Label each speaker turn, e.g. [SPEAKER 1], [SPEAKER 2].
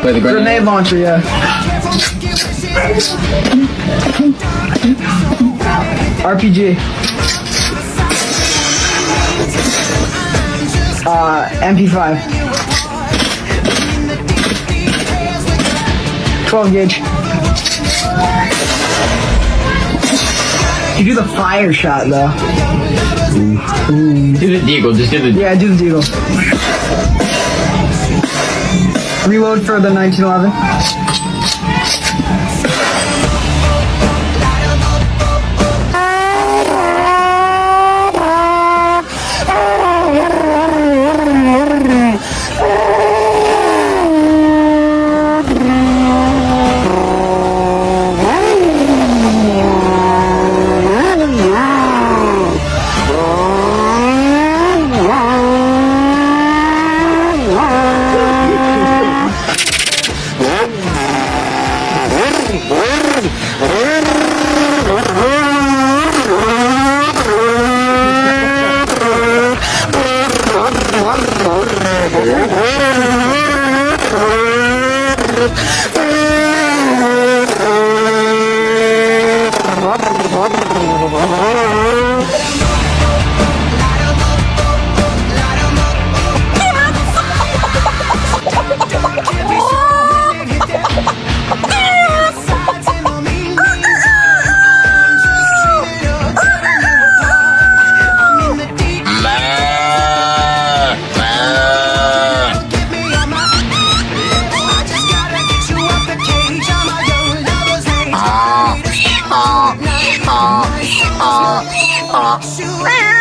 [SPEAKER 1] Wait, the
[SPEAKER 2] Grenade launcher, yeah. RPG. MP5. 12 gauge. You do the fire shot though.
[SPEAKER 1] Do the deagle, just do the
[SPEAKER 2] Yeah, do the deagle. Reload for the 1911.
[SPEAKER 3] Shoot.